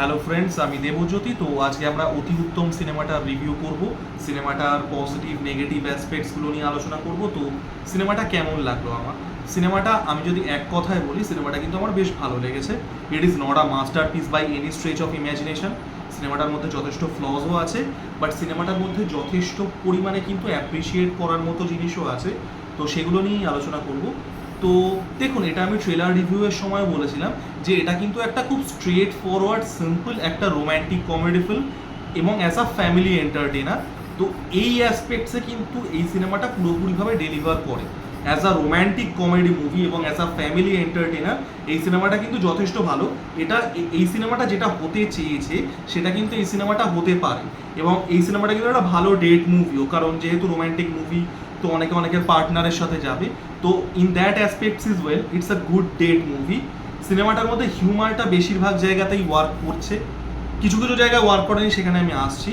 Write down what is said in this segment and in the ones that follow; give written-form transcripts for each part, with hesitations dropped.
Hello friends, আমি দেবজ্যোতি। তো আজকে আমরা অতি উত্তম সিনেমাটার রিভিউ করব, সিনেমাটার পজিটিভ নেগেটিভ অ্যাসপেক্টসগুলো নিয়ে আলোচনা করব। তো সিনেমাটা কেমন লাগলো আমার, সিনেমাটা আমি যদি এক কথায় বলি, সিনেমাটা কিন্তু আমার বেশ ভালো লেগেছে। It is not a masterpiece by any stretch of imagination. সিনেমাটার মধ্যে যথেষ্ট ফ্লজও আছে, বাট সিনেমাটার মধ্যে যথেষ্ট পরিমাণে কিন্তু অ্যাপ্রিসিয়েট করার মতো জিনিসও আছে। তো সেগুলো নিয়েই আলোচনা করব। তো দেখুন, এটা আমি ট্রেলার রিভিউয়ের সময় বলেছিলাম যে এটা কিন্তু একটা খুব স্ট্রেট ফরওয়ার্ড সিম্পল একটা রোম্যান্টিক কমেডি ফিল্ম এবং অ্যাজ আ ফ্যামিলি এন্টারটেনার। তো এই অ্যাসপেক্টসে কিন্তু এই সিনেমাটা পুরোপুরিভাবে ডেলিভার করে। As a romantic comedy movie এবং অ্যাজ আ ফ্যামিলি এন্টারটেনার এই সিনেমাটা কিন্তু যথেষ্ট ভালো। এটা এই সিনেমাটা যেটা হতে চেয়েছে সেটা কিন্তু এই সিনেমাটা হতে পারে। এবং এই সিনেমাটা কিন্তু একটা ভালো ডেট মুভিও, কারণ যেহেতু রোম্যান্টিক মুভি, তো অনেকের পার্টনারের সাথে যাবে। তো in that aspects is well it's a good date movie. সিনেমাটার মধ্যে হিউমারটা বেশিরভাগ জায়গাতেই ওয়ার্ক করছে, কিছু কিছু জায়গায় ওয়ার্ক করেনি, সেখানে আমি আসছি।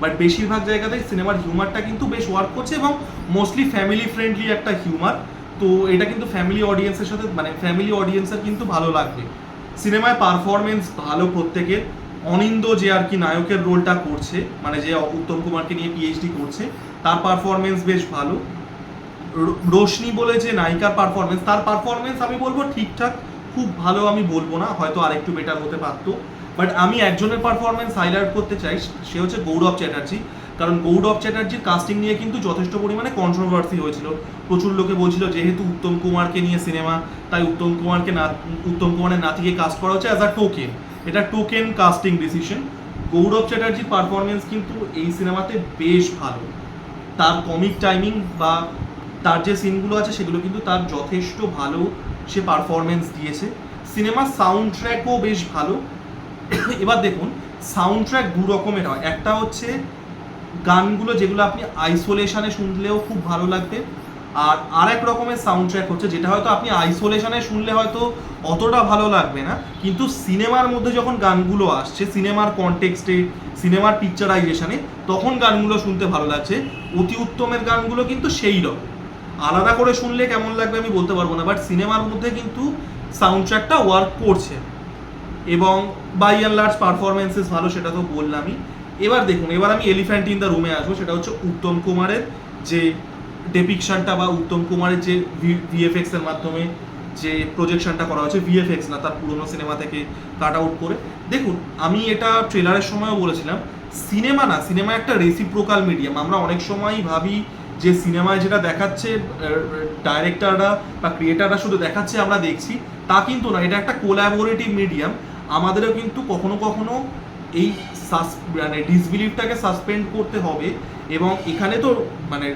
বাট বেশিরভাগ জায়গাতেই সিনেমার হিউমারটা কিন্তু বেশ ওয়ার্ক করছে এবং মোস্টলি ফ্যামিলি ফ্রেন্ডলি একটা হিউমার। তো এটা কিন্তু ফ্যামিলি অডিয়েন্সের সাথে, মানে ফ্যামিলি অডিয়েন্সের কিন্তু ভালো লাগবে। সিনেমায় পারফরমেন্স ভালো প্রত্যেকের। অনিন্দ যে আর কি নায়কের রোলটা করছে, মানে যে উত্তম কুমারকে নিয়ে পিএইচডি করছে, তার পারফরমেন্স বেশ ভালো। রোশনি বলে যে নায়িকার পারফরমেন্স, তার পারফরমেন্স আমি বলবো ঠিকঠাক, খুব ভালো আমি বলবো না, হয়তো আরেকটু বেটার হতে পারতো। বাট আমি একজনের পারফরমেন্স হাইলাইট করতে চাই, সে হচ্ছে গৌরব চ্যাটার্জি। কারণ গৌরব চ্যাটার্জির কাস্টিং নিয়ে কিন্তু যথেষ্ট পরিমাণে কন্ট্রোভার্সি হয়েছিল। প্রচুর লোকে বলছিল যেহেতু উত্তম কুমারকে নিয়ে সিনেমা, তাই উত্তম কুমারের নাতিকে কাস্ট করা হচ্ছে অ্যাজ আ টোকেন। এটা টোকেন কাস্টিং ডিসিশন। গৌরব চ্যাটার্জির পারফরমেন্স কিন্তু এই সিনেমাতে বেশ ভালো। তার কমিক টাইমিং বা তার যে সিনগুলো আছে সেগুলো কিন্তু তার যথেষ্ট ভালো, সে পারফরমেন্স দিয়েছে। সিনেমার সাউন্ড ট্র্যাকও বেশ ভালো। এবার দেখুন, সাউন্ড ট্র্যাক দু রকমের হয়। একটা হচ্ছে গানগুলো যেগুলো আপনি আইসোলেশনে শুনলেও খুব ভালো লাগবে, আর আরেক রকমের সাউন্ড ট্র্যাক হচ্ছে যেটা হয়তো আপনি আইসোলেশনে শুনলে হয়তো অতটা ভালো লাগবে না, কিন্তু সিনেমার মধ্যে যখন গানগুলো আসছে, সিনেমার কনটেক্সটে, সিনেমার পিকচারাইজেশনে, তখন গানগুলো শুনতে ভালো লাগছে। অতি উত্তমের গানগুলো কিন্তু সেই রকম, আলাদা করে শুনলে কেমন লাগবে আমি বলতে পারবো না, বাট সিনেমার মধ্যে কিন্তু সাউন্ড ট্র্যাকটা ওয়ার্ক করছে। এবং বাই অ্যান্ড লার্জ পারফরমেন্সেস ভালো, সেটা তো বললামই। এবার দেখুন, এবার আমি এলিফ্যান্ট ইন দ্য রুমে আসবো, সেটা হচ্ছে উত্তম কুমারের যে ডেপিকশনটা বা উত্তম কুমারের যে ভিএফএক্স এর মাধ্যমে যে প্রজেকশনটা করা হয়েছে, ভিএফএক্স না, তার পুরোনো সিনেমা থেকে কাট আউট করে। দেখুন, আমি এটা ট্রেলারের সময়ও বলেছিলাম, সিনেমা না, সিনেমা একটা রেসিপ্রোকাল মিডিয়াম। আমরা অনেক সময়ই ভাবি যে সিনেমায় যেটা দেখাচ্ছে ডাইরেক্টররা বা ক্রিয়েটাররা শুধু দেখাচ্ছে আমরা দেখছি, তা কিন্তু না। এটা একটা কোলাবোরেটিভ মিডিয়াম। আমাদেরও কিন্তু কখনো কখনো এই মানে ডিসবিলিভটাকে সাসপেন্ড করতে হবে। এবং এখানে তো মানে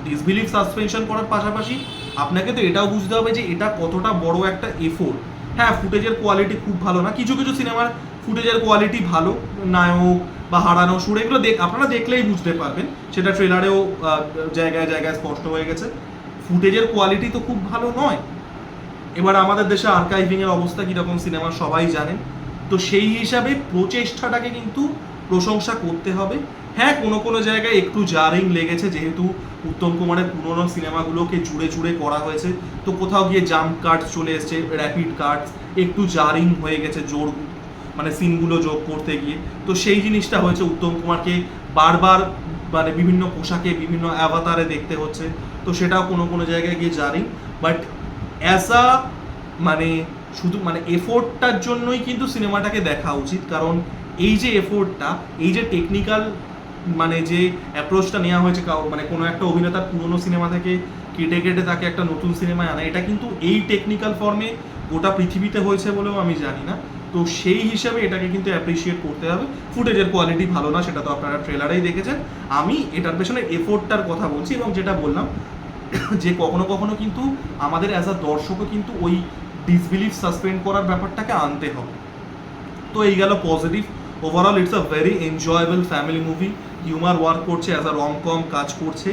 ডিসবিলিভ সাসপেনশন করার পাশাপাশি আপনাকে তো এটাও বুঝতে হবে যে এটা কতটা বড় একটা এফোর্ট। হ্যাঁ, ফুটেজের কোয়ালিটি খুব ভালো না, কিছু কিছু সিনেমার ফুটেজের কোয়ালিটি ভালো, নায়ক বা হারানো সুর, এগুলো আপনারা দেখলেই বুঝতে পারবেন, সেটা ট্রেলারেও জায়গায় জায়গায় স্পষ্ট হয়ে গেছে। ফুটেজের কোয়ালিটি তো খুব ভালো নয়। এবার আমাদের দেশে আর্কাইভিংয়ের অবস্থা কীরকম সিনেমা সবাই জানেন। তো সেই হিসাবে প্রচেষ্টাটাকে কিন্তু প্রশংসা করতে হবে। হ্যাঁ, কোনো কোনো জায়গায় একটু জারিং লেগেছে, যেহেতু উত্তম কুমারের পুরোনো সিনেমাগুলোকে জুড়ে জুড়ে করা হয়েছে, তো কোথাও গিয়ে জাম্প কাটস চলে এসছে, র্যাপিড কাটস, একটু জারিং হয়ে গেছে জোর, মানে সিনগুলো যোগ করতে গিয়ে। তো সেই জিনিসটা হয়েছে, উত্তম কুমারকে বারবার মানে বিভিন্ন পোশাকে, বিভিন্ন অ্যাভাতারে দেখতে হচ্ছে, তো সেটাও কোনো কোনো জায়গায় গিয়ে জারিং। বাট অ্যাজ আ মানে শুধু মানে এফোর্টটার জন্যই কিন্তু সিনেমাটাকে দেখা উচিত। কারণ এই যে এফোর্টটা, এই যে টেকনিক্যাল মানে যে অ্যাপ্রোচটা নেওয়া হয়েছে, মানে কোনো একটা অভিনেতার পুরোনো সিনেমা থেকে কেটে কেটে তাকে একটা নতুন সিনেমায় আনা, এটা কিন্তু এই টেকনিক্যাল ফর্মে গোটা পৃথিবীতে হয়েছে বলেও আমি জানি না। তো সেই হিসাবে এটাকে কিন্তু অ্যাপ্রিসিয়েট করতে হবে। ফুটেজের কোয়ালিটি ভালো না, সেটা তো আপনারা ট্রেলারেই দেখেছেন। আমি এটার পেছনে এফোর্টটার কথা বলছি, এবং যেটা বললাম যে কখনো কখনো কিন্তু আমাদের অ্যাজ আ দর্শকও কিন্তু ওই ডিসবিলিভ সাসপেন্ড করার ব্যাপারটাকে আনতে হবে। তো এই গেল positive. Overall it's a very enjoyable family movie. Humour work করছে, অ্যাজ আ রমকম কাজ করছে।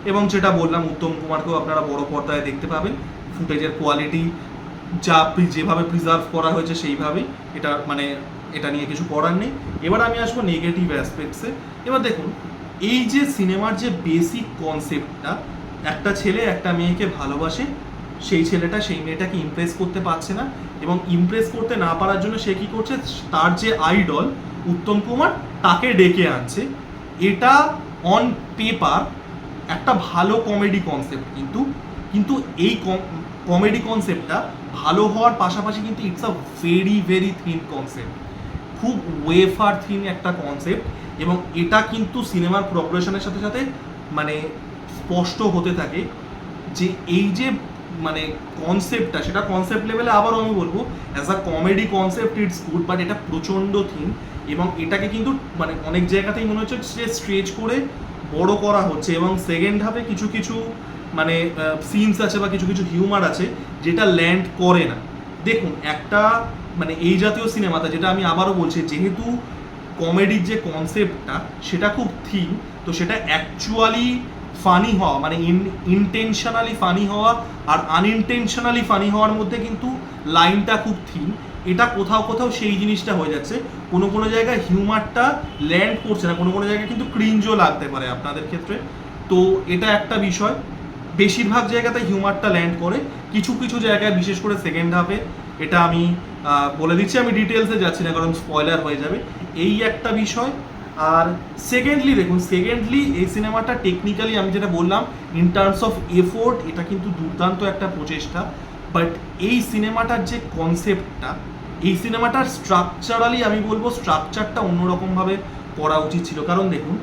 এবং যেটা বললাম, উত্তম কুমারকেও আপনারা বড় পর্দায় দেখতে পাবেন। ফুটেজের কোয়ালিটি যা যেভাবে প্রিজার্ভ করা হয়েছে সেইভাবেই, এটা মানে এটা নিয়ে কিছু করার নেই। এবার আমি আসবো নেগেটিভ অ্যাসপেক্টসে। এবার দেখুন, এই যে সিনেমার যে বেসিক কনসেপ্টটা, একটা ছেলে একটা মেয়েকে ভালোবাসে, সেই ছেলেটা সেই মেয়েটাকে ইমপ্রেস করতে পারছে না, এবং ইমপ্রেস করতে না পারার জন্য সে কি করছে, তার যে আইডল উত্তম কুমার তাকে ডেকে আনছে। এটা অন পেপার একটা ভালো কমেডি কনসেপ্ট, কিন্তু এই কমেডি কনসেপ্টটা ভালো হওয়ার পাশাপাশি কিন্তু it's a very very thin concept, খুব ওয়েফার থিন একটা কনসেপ্ট। এবং এটা কিন্তু সিনেমার প্রগ্রেশনের সাথে সাথে মানে স্পষ্ট হতে থাকে যে এই যে মানে কনসেপ্টটা, সেটা কনসেপ্ট লেভেলে আবারও আমি বলবো as a comedy concept it's good, but এটা প্রচণ্ড থিন। এবং এটাকে কিন্তু মানে অনেক জায়গাতেই মনে হচ্ছে যে স্ট্রেচ করে বড় করা হচ্ছে। এবং সেকেন্ড হাফে কিছু কিছু মানে সিনস আছে বা কিছু কিছু হিউমার আছে যেটা ল্যান্ড করে না। দেখুন একটা মানে এই জাতীয় সিনেমাতে, যেটা আমি আবারও বলছি, যেহেতু কমেডির যে কনসেপ্টটা সেটা খুব থিন, তো সেটা অ্যাকচুয়ালি ফানি হওয়া মানে ইনটেনশনালি ফানি হওয়া আর আনইনটেনশনালি ফানি হওয়ার মধ্যে কিন্তু লাইনটা খুব থিন। এটা কোথাও কোথাও সেই জিনিসটা হয়ে যাচ্ছে, কোনো কোনো জায়গায় হিউমারটা ল্যান্ড করছে না, কোনো কোনো জায়গায় কিন্তু ক্রিঞ্জও লাগতে পারে আপনাদের ক্ষেত্রে। তো এটা একটা বিষয়, বেশিরভাগ জায়গাতে হিউমারটা ল্যান্ড করে, কিছু কিছু জায়গায় বিশেষ করে সেকেন্ড হাফে, এটা আমি বলে দিচ্ছি, আমি ডিটেলসে যাচ্ছি না কারণ স্পয়লার হয়ে যাবে, এই একটা বিষয়। আর সেকেন্ডলি দেখুন, এই সিনেমাটা টেকনিক্যালি আমি যেটা বললাম ইন টার্মস অফ এফোর্ট এটা কিন্তু দুর্দান্ত একটা প্রচেষ্টা, বাট এই সিনেমাটার যে কনসেপ্টটা, এই সিনেমাটার স্ট্রাকচারালি আমি বলবো স্ট্রাকচারটা অন্যরকমভাবে করা উচিত ছিল। কারণ দেখুন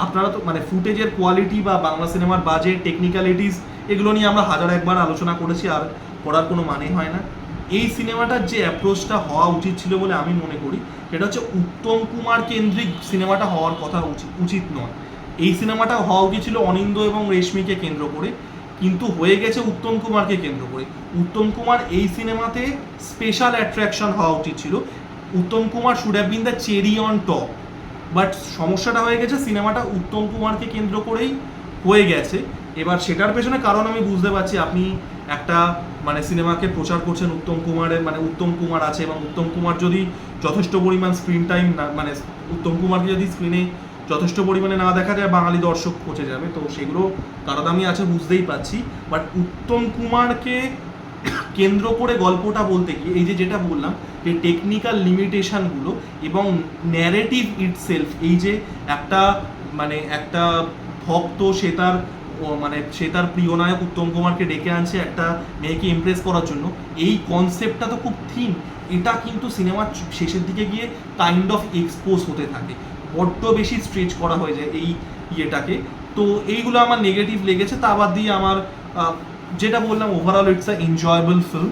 আপনারা তো মানে ফুটেজের কোয়ালিটি বা বাংলা সিনেমার বাজেট, টেকনিক্যালিটিস, এগুলো নিয়ে আমরা হাজার একবার আলোচনা করেছি, আর করার কোনো মানে হয় না। এই সিনেমাটার যে অ্যাপ্রোচটা হওয়া উচিত ছিল বলে আমি মনে করি, সেটা হচ্ছে উত্তম কুমার কেন্দ্রিক সিনেমাটা হওয়ার কথা উচিত নয়। এই সিনেমাটা হওয়া উচিত ছিল অনিন্দ এবং রেশমিকে কেন্দ্র করে, কিন্তু হয়ে গেছে উত্তম কুমারকে কেন্দ্র করে। উত্তম কুমার এই সিনেমাতে স্পেশাল অ্যাট্রাকশন হওয়া উচিত ছিল, Uttam Kumar should have been the cherry on top. But সমস্যাটা হয়ে গেছে সিনেমাটা উত্তম কুমারকে কেন্দ্র করেই হয়ে গেছে। এবার সেটার পেছনে কারণ আমি বুঝতে পারছি, আপনি একটা মানে সিনেমাকে প্রচার করছেন উত্তম কুমারের, মানে উত্তম কুমার আছে এবং উত্তম কুমার যদি যথেষ্ট পরিমাণ স্ক্রিন টাইম না, মানে উত্তম কুমারকে যদি স্ক্রিনে যথেষ্ট পরিমাণে না দেখা যায় বাঙালি দর্শক পচে যাবে, তো সেগুলো কারণ আমি আছে বুঝতেই পারছি। বাট উত্তম কুমারকে কেন্দ্র করে গল্পটা বলতে গিয়ে এই যে যেটা বললাম যে টেকনিক্যাল লিমিটেশনগুলো এবং ন্যারেটিভ ইটসেলফ, এই যে একটা মানে একটা ভক্ত সে তার প্রিয় নায়ক উত্তম কুমারকে ডেকে আনছে একটা মেয়েকে ইমপ্রেস করার জন্য, এই কনসেপ্টটা তো খুব থিন। এটা কিন্তু সিনেমার শেষের দিকে গিয়ে কাইন্ড অফ এক্সপোজ হতে থাকে, বড্ড বেশি স্ট্রেচ করা হয়ে যায় এই ইয়েটাকে। তো এইগুলো আমার নেগেটিভ লেগেছে। তা বাদ দিয়ে আমার যেটা বললাম overall it's a enjoyable film,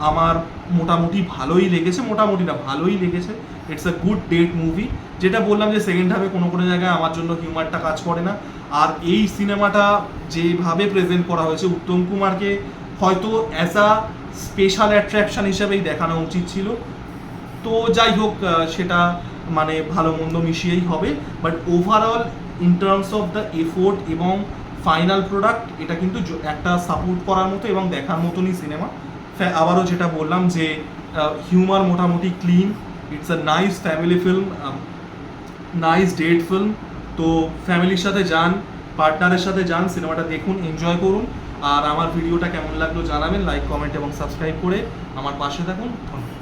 আমার মোটামুটি ভালোই লেগেছে, মোটামুটি না ভালোই লেগেছে। It's a good date movie. যেটা বললাম যে সেকেন্ড হাফে কোনো কোনো জায়গায় আমার জন্য হিউমারটা কাজ করে না। আর এই সিনেমাটা যেভাবে প্রেজেন্ট করা হয়েছে, উত্তম কুমারকে হয়তো অ্যাজ আ স্পেশাল অ্যাট্রাকশন হিসেবেই দেখানো উচিত ছিল। তো যাই হোক, সেটা মানে ভালো মন্দ মিশিয়েই হবে। But overall in terms of the effort এবং ফাইনাল প্রোডাক্ট, এটা কিন্তু একটা সাপোর্ট করার মতো এবং দেখার মতনই সিনেমা। আবারও যেটা বললাম যে হিউমার মোটামুটি clean, it's a nice family film, nice date film. তো ফ্যামিলির সাথে যান, পার্টনারের সাথে যান, সিনেমাটা দেখুন, এনজয় করুন। আর আমার ভিডিওটা কেমন লাগলো জানাবেন, লাইক, কমেন্ট এবং সাবস্ক্রাইব করে আমার পাশে থাকুন। ধন্যবাদ।